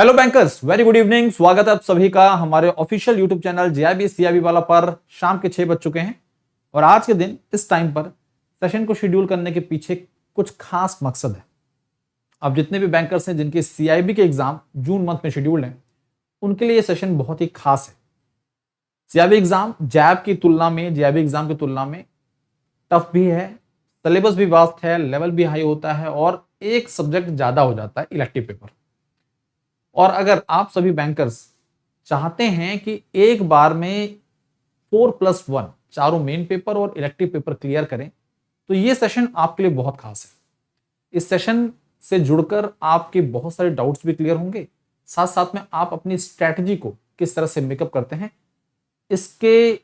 Hello bankers, very good evening. स्वागत है आप सभी का हमारे official YouTube channel JIB CIB वाला पर। शाम के 6 बज चुके हैं और आज के दिन इस टाइम पर सेशन को शेड्यूल करने के पीछे कुछ खास मकसद है। अब जितने भी बैंकर्स हैं जिनके सीआईबी के एग्जाम जून मंथ में शेड्यूल्ड हैं, उनके लिए ये सेशन बहुत ही खास है। सीआईबी एग्जाम जैब की तुलना में, जेआईबी एग्जाम की तुलना में टफ भी है, सिलेबस भी वास्ट है, लेवल भी हाई होता है और एक सब्जेक्ट ज्यादा हो जाता है, इलेक्टिव पेपर। और अगर आप सभी बैंकर्स चाहते हैं कि एक बार में 4+1 चारों मेन पेपर और इलेक्टिव पेपर क्लियर करें, तो ये सेशन आपके लिए बहुत खास है। इस सेशन से जुड़कर आपके बहुत सारे डाउट्स भी क्लियर होंगे, साथ साथ में आप अपनी स्ट्रैटेजी को किस तरह से मेकअप करते हैं, इसके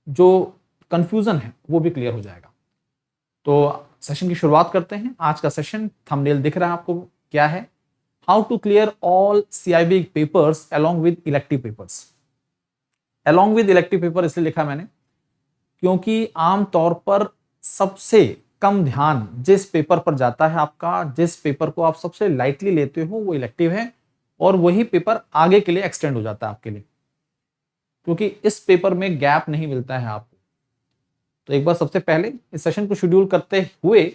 जो कंफ्यूजन है वो भी क्लियर हो जाएगा। तो सेशन की शुरुआत करते हैं। आज का सेशन थंबनेल दिख रहा है आपको, क्या है? How to clear all CIB papers along with elective papers. along with elective paper इसलिए लिखा मैंने क्योंकि आमतौर पर सबसे कम ध्यान जिस पेपर पर जाता है आपका, जिस पेपर को आप सबसे लाइटली लेते हो, वो इलेक्टिव है और वही पेपर आगे के लिए एक्सटेंड हो जाता है आपके लिए, क्योंकि इस पेपर में गैप नहीं मिलता है आपको। तो एक बार सबसे पहले इस सेशन को शेड्यूल करते हुए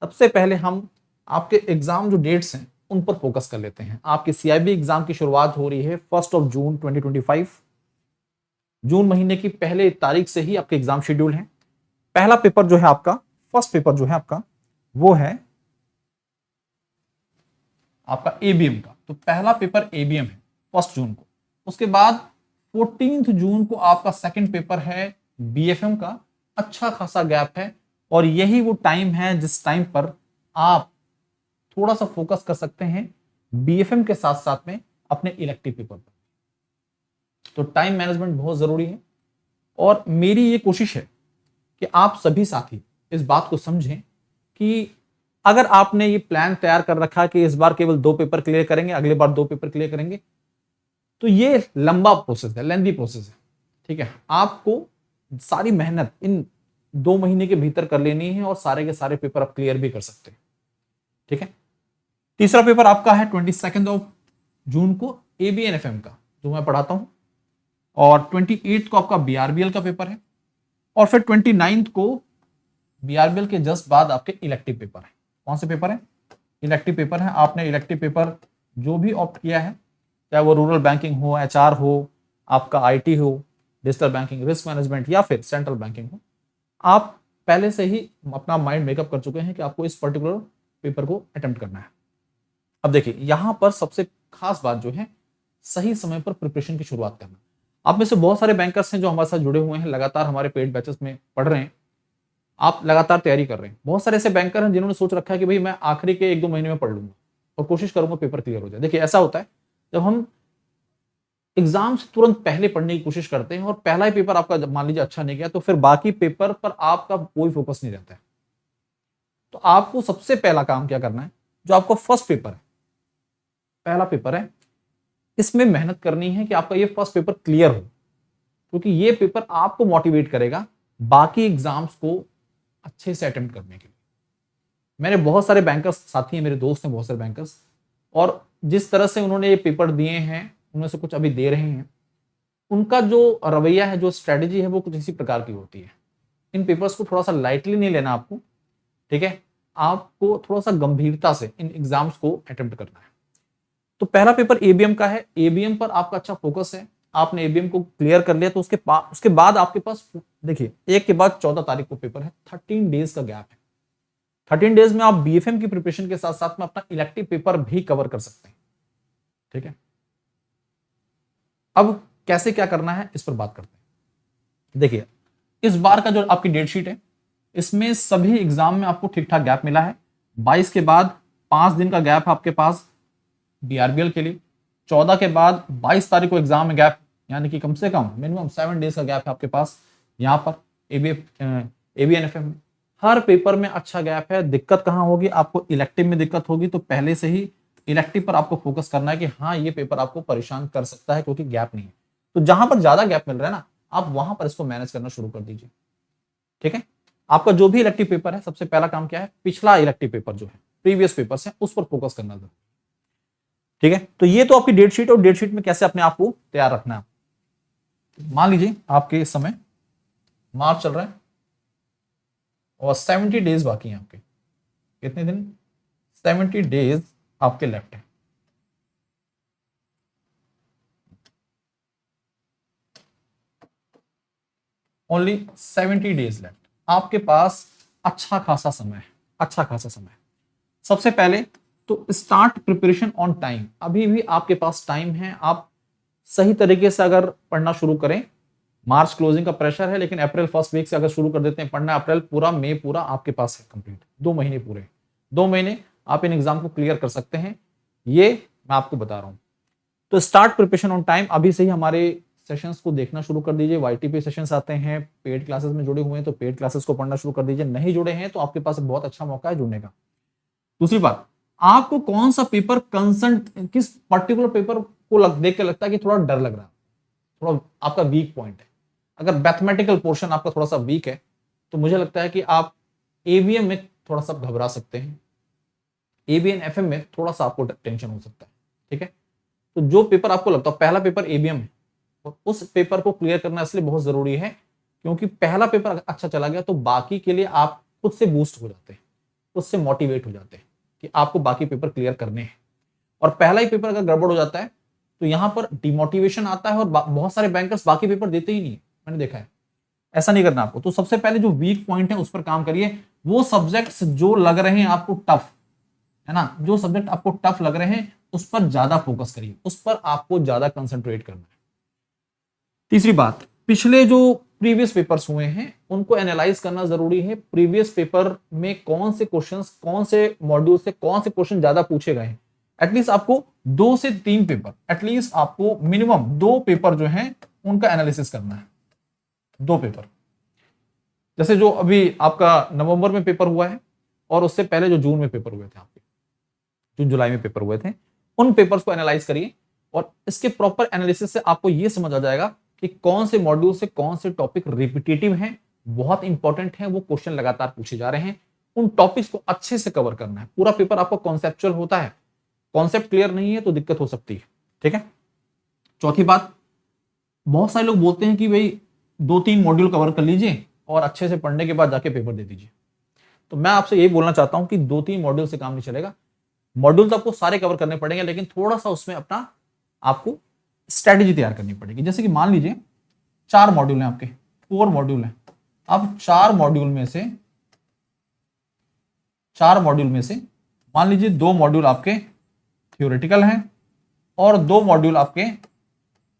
सबसे पहले हम आपके एग्जाम जो डेट्स हैं उन पर फोकस कर लेते हैं। आपके सीआईबी एग्जाम की शुरुआत हो रही है 1 जून 2025। जून महीने की पहले तारीख से ही आपके एग्जाम शेड्यूल हैं। पहला पेपर जो है आपका, फर्स्ट पेपर जो है आपका, वो है आपका एबीएम का। तो पहला पेपर एबीएम है 1 जून को। उसके बाद 14 जून को आपका सेकंड पेपर है बीएफएम का। अच्छा खासा गैप है और यही वो टाइम है जिस टाइम पर आप थोड़ा सा फोकस कर सकते हैं बीएफएम के साथ साथ में अपने इलेक्टिव पेपर पर। तो टाइम मैनेजमेंट बहुत जरूरी है और मेरी ये कोशिश है कि आप सभी साथी इस बात को समझें कि अगर आपने ये प्लान तैयार कर रखा है कि इस बार केवल 2 पेपर क्लियर करेंगे, अगले बार 2 पेपर क्लियर करेंगे, तो ये लंबा प्रोसेस है, लेंथी प्रोसेस है। ठीक है, आपको सारी मेहनत इन 2 महीने के भीतर कर लेनी है और सारे के सारे पेपर आप क्लियर भी कर सकते हैं। ठीक है, तीसरा पेपर आपका है 22 जून को एबीएनएफएम का, जो मैं पढ़ाता हूं, और 28 को आपका बीआरबीएल का पेपर है और फिर 29 को बीआरबीएल के जस्ट बाद आपके इलेक्टिव पेपर है। कौन से पेपर है? इलेक्टिव पेपर है। आपने इलेक्टिव पेपर जो भी ऑप्ट किया है, चाहे वो रूरल बैंकिंग हो, एचआर हो, आपका आईटी हो, डिजिटल बैंकिंग, रिस्क मैनेजमेंट या फिर सेंट्रल बैंकिंग हो, आप पहले से ही अपना माइंड मेकअप कर चुके हैं कि आपको इस पर्टिकुलर पेपर को अटेम्प्ट करना है। अब देखिए, यहां पर सबसे खास बात जो है, सही समय पर प्रिपरेशन की शुरुआत करना। आप में से बहुत सारे बैंकर्स हैं जो हमारे साथ जुड़े हुए हैं, लगातार हमारे पेड बैचेस में पढ़ रहे हैं, आप लगातार तैयारी कर रहे हैं। बहुत सारे ऐसे बैंकर हैं जिन्होंने सोच रखा है कि भाई मैं आखिरी के 1-2 महीने में पढ़ लूंगा और कोशिश करूंगा पेपर क्लियर हो जाए। देखिए, ऐसा होता है जब हम एग्जाम से तुरंत पहले पढ़ने की कोशिश करते हैं और पहला ही पेपर आपका मान लीजिए अच्छा नहीं गया, तो फिर बाकी पेपर पर आपका कोई फोकस नहीं रहता है। तो आपको सबसे पहला काम क्या करना है, जो आपका फर्स्ट पेपर है, पहला पेपर है, इसमें मेहनत करनी है कि आपका ये फर्स्ट पेपर क्लियर हो, क्योंकि ये पेपर आपको मोटिवेट करेगा बाकी एग्जाम्स को अच्छे से अटेम्प्ट करने के लिए। मेरे बहुत सारे बैंकर्स साथी हैं, मेरे दोस्त हैं बहुत सारे बैंकर्स, और जिस तरह से उन्होंने ये पेपर दिए हैं, उनमें से कुछ अभी दे रहे हैं, उनका जो रवैया है, जो स्ट्रेटेजी है, वो कुछ इसी प्रकार की होती है। इन पेपर्स को थोड़ा सा लाइटली नहीं लेना आपको। ठीक है, आपको थोड़ा सा गंभीरता से इन एग्जाम्स को अटेम्प्ट करना है। तो पहला पेपर एबीएम का है। एबीएम पर आपका अच्छा फोकस है, आपने एबीएम को क्लियर कर लिया, तो उसके बाद आपके पास देखिए, एक के बाद 14 तारीख को पेपर है, 13 डेज का गैप है। 13 डेज में आप बीएफएम की प्रिपरेशन के साथ साथ में अपना इलेक्टिव पेपर भी कवर कर सकते हैं। ठीक है, अब कैसे क्या करना है इस पर बात करते हैं। देखिए, इस बार का जो आपकी डेट शीट है, इसमें सभी एग्जाम में आपको ठीक ठाक गैप मिला है। 22 के बाद 5 दिन का गैप है आपके पास बीआरबीएल के लिए। 14 के बाद 22 तारीख को एग्जाम में गैप, यानी कि कम से कम मिनिमम 7 डेज का गैप है आपके पास यहाँ पर एबीएनएफएम में। हर पेपर में अच्छा गैप है। दिक्कत कहाँ होगी? आपको इलेक्टिव में दिक्कत होगी, तो पहले से ही इलेक्टिव पर आपको फोकस करना है कि हाँ, ये पेपर आपको परेशान कर सकता है क्योंकि गैप नहीं है। तो जहां पर ज्यादा गैप मिल रहा है ना, आप वहां पर इसको मैनेज करना शुरू कर दीजिए। ठीक है, आपका जो भी इलेक्टिव पेपर है, सबसे पहला काम क्या है, पिछला इलेक्टिव पेपर जो है, प्रीवियस पेपर है, उस पर फोकस करना जरूर। ठीक है, तो ये तो आपकी डेट शीट, और डेट शीट में कैसे अपने आप को तैयार रखना है। मान लीजिए आपके इस समय मार्च चल रहा है और 70 डेज बाकी हैं आपके। कितने दिन? 70 डेज आपके लेफ्ट है। ओनली 70 डेज लेफ्ट, आपके पास अच्छा खासा समय है, अच्छा खासा समय। सबसे पहले तो स्टार्ट प्रिपरेशन ऑन टाइम। अभी भी आपके पास टाइम है, आप सही तरीके से अगर पढ़ना शुरू करें। मार्च क्लोजिंग का प्रेशर है, लेकिन अप्रैल फर्स्ट वीक से अगर शुरू कर देते हैं पढ़ना, अप्रैल पूरा, मई पूरा आपके पास है कंप्लीट, 2 महीने पूरे। 2 महीने आप इन एग्जाम को क्लियर कर सकते हैं, ये मैं आपको बता रहा हूं। तो स्टार्ट प्रिपरेशन ऑन टाइम, अभी से ही हमारे सेशंस को देखना शुरू कर दीजिए। वाईटी पे सेशंस आते हैं, पेड क्लासेस में जुड़े हुए हैं तो पेड क्लासेस को पढ़ना शुरू कर दीजिए। नहीं जुड़े हैं तो आपके पास बहुत अच्छा मौका है जुड़ने का। दूसरी बात, आपको कौन सा पेपर कंसर्न, किस पर्टिकुलर पेपर को देख के लगता है कि थोड़ा डर लग रहा है, थोड़ा आपका वीक पॉइंट है। अगर मैथमेटिकल पोर्शन आपका थोड़ा सा वीक है तो मुझे लगता है कि आप एवीएम में थोड़ा सा घबरा सकते हैं, एबीएन एफएम में थोड़ा सा आपको टेंशन हो सकता है। ठीक है, तो जो पेपर आपको लगता है, पहला पेपर एबीएम है, और उस पेपर को क्लियर करना इसलिए बहुत जरूरी है क्योंकि पहला पेपर अच्छा चला गया तो बाकी के लिए आप खुद से बूस्ट हो जाते हैं, खुद से मोटिवेट हो जाते हैं कि आपको बाकी पेपर क्लियर करने हैं। और पहला ही पेपर अगर गड़बड़ हो जाता है तो यहां पर डिमोटिवेशन आता है और बहुत सारे बैंकर्स बाकी पेपर देते ही नहीं, मैंने देखा है। ऐसा नहीं करना आपको। तो सबसे पहले जो वीक पॉइंट है उस पर काम करिए। वो सब्जेक्ट्स जो लग रहे हैं आपको टफ, है ना, जो सब्जेक्ट आपको टफ लग रहे हैं उस पर ज्यादा फोकस करिए, उस पर आपको ज्यादा कंसंट्रेट करना है। तीसरी बात, पिछले जो प्रीवियस पेपर्स हुए हैं उनको एनालाइज करना जरूरी है। प्रीवियस पेपर में कौन से क्वेश्चंस, कौन से मॉड्यूल से कौन से क्वेश्चन ज्यादा पूछे गए हैं। एटलीस्ट आपको 2 से 3 पेपर, एटलीस्ट आपको मिनिमम 2 पेपर जो है उनका एनालिसिस करना है। 2 पेपर, जैसे जो अभी आपका नवंबर में पेपर हुआ है और उससे पहले जो जून में पेपर हुए थे आपके, जून जुलाई में पेपर हुए थे, उन पेपर्स को एनालाइज करिए। और इसके प्रॉपर एनालिसिस से आपको यह समझ आ जाएगा कि कौन से मॉड्यूल से कौन से टॉपिक रिपीटेटिव हैं, बहुत इंपॉर्टेंट है, वो क्वेश्चन लगातार पूछे जा रहे हैं। उन टॉपिक्स को अच्छे से कवर करना है। पूरा पेपर आपका कॉन्सेप्चुअल होता है, कॉन्सेप्ट क्लियर नहीं है तो दिक्कत हो सकती है। ठीक है, चौथी बात, बहुत सारे लोग बोलते हैं कि भाई 2-3 मॉड्यूल कवर कर लीजिए और अच्छे से पढ़ने के बाद जाके पेपर दे दीजिए। तो मैं आपसे यही बोलना चाहता हूं कि 2-3 मॉड्यूल से काम नहीं चलेगा। मॉड्यूल्स आपको सारे कवर करने पड़ेंगे, लेकिन थोड़ा सा उसमें अपना आपको स्ट्रेटेजी तैयार करनी पड़ेगी। जैसे कि मान लीजिए 4 मॉड्यूल हैं आपके, 4 मॉड्यूल हैं। अब 4 मॉड्यूल में से मान लीजिए 2 मॉड्यूल आपके थ्योरेटिकल हैं और 2 मॉड्यूल आपके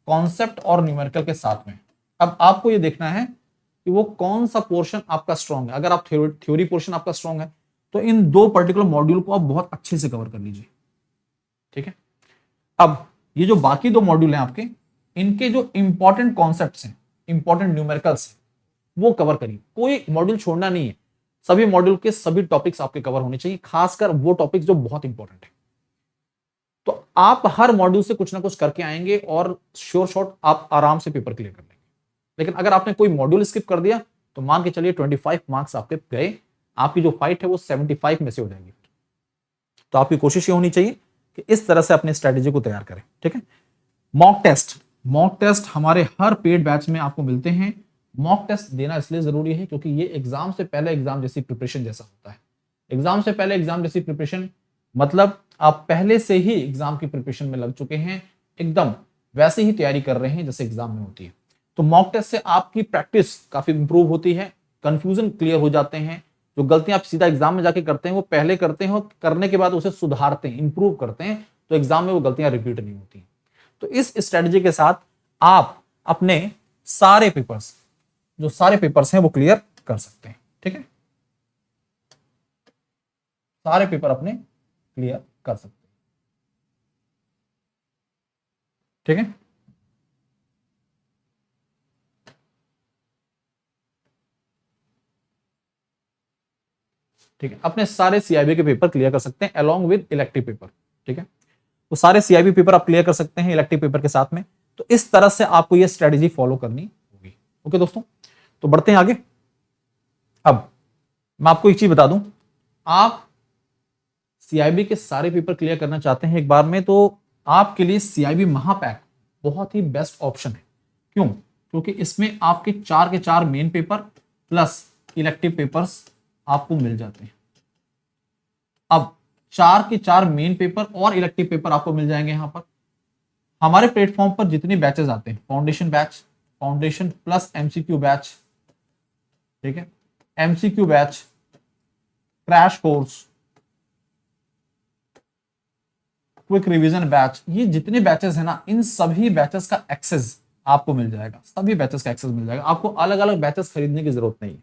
कॉन्सेप्ट और न्यूमेरिकल के साथ में। अब आपको ये देखना है कि वो कौन सा पोर्शन आपका स्ट्रांग है। अगर आप थ्योरी पोर्शन आपका स्ट्रांग है तो इन 2 पर्टिकुलर मॉड्यूल को आप बहुत अच्छे से कवर कर लीजिए। ठीक है, अब ये जो बाकी 2 मॉड्यूल हैं आपके, इनके जो इंपॉर्टेंट कॉन्सेप्ट्स हैं, इंपॉर्टेंट न्यूमेरिकल्स हैं, वो कवर करिए। कोई मॉड्यूल छोड़ना नहीं है, सभी मॉड्यूल के सभी टॉपिक्स आपके कवर होने चाहिए, खासकर वो टॉपिक्स जो बहुत इंपॉर्टेंट है। तो आप हर मॉड्यूल से कुछ ना कुछ करके आएंगे और श्योर शॉट आप आराम से पेपर क्लियर कर लेंगे। लेकिन अगर आपने कोई मॉड्यूल स्किप कर दिया तो मान के चलिए 25 मार्क्स आपके गए, आपकी जो फाइट है वो 75 में से हो जाएगी। तो आपकी कोशिश ये होनी चाहिए कि इस तरह से अपने स्ट्रेटेजी को तैयार करें। ठीक है, मॉक टेस्ट हमारे हर पेड बैच में आपको मिलते हैं। मॉक टेस्ट देना इसलिए जरूरी है क्योंकि ये एग्जाम से पहले एग्जाम जैसी प्रिपरेशन जैसा होता है। एग्जाम से पहले एग्जाम जैसी प्रिपरेशन मतलब आप पहले से ही एग्जाम की प्रिपरेशन में लग चुके हैं, एकदम वैसे ही तैयारी कर रहे हैं जैसे एग्जाम में होती है। तो मॉक टेस्ट से आपकी प्रैक्टिस काफी इंप्रूव होती है, कंफ्यूजन क्लियर हो जाते हैं। जो गलतियां आप सीधा एग्जाम में जाके करते हैं वो पहले करते हैं और करने के बाद उसे सुधारते हैं, इंप्रूव करते हैं, तो एग्जाम में वो गलतियां रिपीट नहीं होती। तो इस स्ट्रेटजी के साथ आप अपने सारे पेपर्स हैं वो क्लियर कर सकते हैं। ठीक है, सारे पेपर अपने क्लियर कर सकते हैं। ठीक है, ठीक है, अपने सारे सीआईबी के पेपर क्लियर कर सकते हैं अलोंग विद इलेक्टिव पेपर। ठीक है, तो सारे सीआईबी पेपर आप क्लियर कर सकते हैं इलेक्टिव पेपर के साथ में। तो इस तरह से आपको यह स्ट्रेटेजी फॉलो करनी होगी। ओके दोस्तों, तो बढ़ते हैं आगे। अब मैं आपको एक चीज बता दूं, आप सीआईबी के सारे पेपर क्लियर करना चाहते हैं एक बार में, तो आपके लिए सीआईबी महापैक बहुत ही बेस्ट ऑप्शन है। क्यों? क्योंकि इसमें आपके 4 के 4 main paper plus elective papers आपको मिल जाते हैं। अब 4 के 4 मेन पेपर और इलेक्टिव पेपर आपको मिल जाएंगे। यहां पर हमारे प्लेटफॉर्म पर जितने बैचेस आते हैं, foundation batch, foundation plus MCQ batch, ठीक है, MCQ batch, crash course, quick revision batch, ये जितने बैचेस है ना, इन सभी बैचेस का एक्सेस आपको मिल जाएगा। सभी बैचेस का एक्सेस मिल जाएगा, आपको अलग अलग बैचेस खरीदने की जरूरत नहीं है।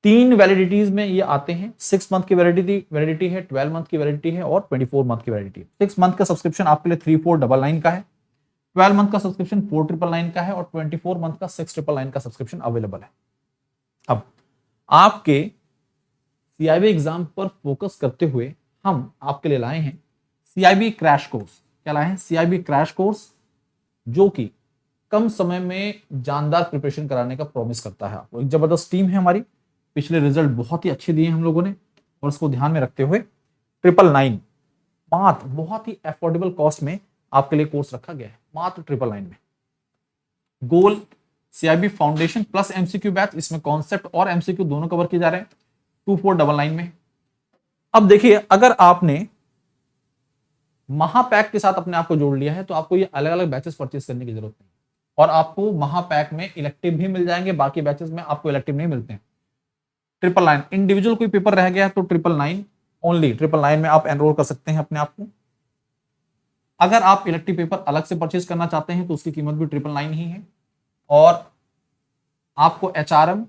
3 वैलिडिटीज में ये आते हैं। 6 मंथ की वैलिडिटी है, 12 मंथ की वैलिडिटी है और 24 मंथ की वैलिडिटी है। 6 मंथ का सब्सक्रिप्शन आपके लिए 3499 का है, 12 मंथ का सब्सक्रिप्शन 4999 का है और 24 मंथ का 6999 का सब्सक्रिप्शन अवेलेबल है। अब आपके सीआईबी एग्जाम पर फोकस करते हुए हम आपके लिए लाए हैं सीआईबी क्रैश कोर्स। क्या लाए हैं? सीआईबी क्रैश कोर्स, जो कि कम समय में जानदार प्रिपरेशन कराने का प्रॉमिस करता है आपको। एक जबरदस्त टीम है हमारी, पिछले रिजल्ट बहुत ही अच्छे दिए हम लोगों ने, और उसको ध्यान में रखते हुए 999 मात्र बहुत ही अफोर्डेबल कॉस्ट में आपके लिए कोर्स रखा गया है, मात्र 999 में। Goal CIB foundation plus MCQ batch, इसमें कॉन्सेप्ट और एमसीक्यू दोनों कवर किए जा रहे हैं, 2499 में। अब देखिए, अगर आपने महापैक के साथ अपने आप को जोड़ लिया है तो आपको ये अलग अलग बैचेस परचेस करने की जरूरत नहीं, और आपको महापैक में इलेक्टिव भी मिल जाएंगे। बाकी बैचेस में आपको इलेक्टिव नहीं मिलते हैं। 999 इंडिविजुअल कोई पेपर रह गया तो 999 ओनली 999 में आप एनरोल कर सकते हैं अपने आप को। अगर आप इलेक्टिव पेपर अलग से परचेज करना चाहते हैं तो उसकी कीमत भी 999 ही है। और आपको HRM,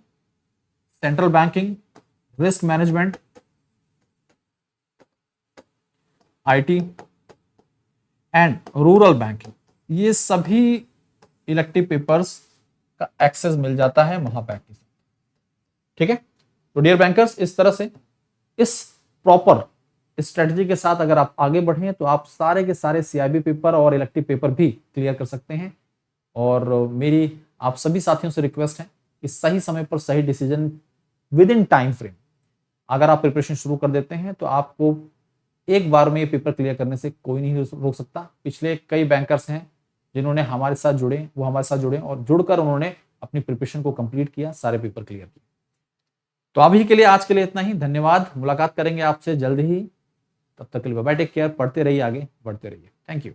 central banking, risk management, IT and rural banking, ये सभी इलेक्टिव पेपर्स का एक्सेस मिल जाता है महापैक के साथ। ठीक है, तो डियर बैंकर्स, इस तरह से इस प्रॉपर स्ट्रेटजी के साथ अगर आप आगे बढ़े तो आप सारे के सारे सीआईबी पेपर और इलेक्टिव पेपर भी क्लियर कर सकते हैं। और मेरी आप सभी साथियों से रिक्वेस्ट है कि सही समय पर सही decision with in time frame अगर आप प्रिपरेशन शुरू कर देते हैं तो आपको एक बार में ये पेपर क्लियर करने से कोई नहीं रोक सकता। पिछले कई बैंकर्स हैं जिन्होंने हमारे साथ जुड़े, वो हमारे साथ जुड़े और जुड़कर उन्होंने अपनी प्रिपरेशन को कंप्लीट किया, सारे पेपर क्लियर किए। तो अभी के लिए, आज के लिए इतना ही। धन्यवाद, मुलाकात करेंगे आपसे जल्द ही। तब तक के लिए बाय बाय, टेक केयर, पढ़ते रहिए, आगे बढ़ते रहिए। Thank you.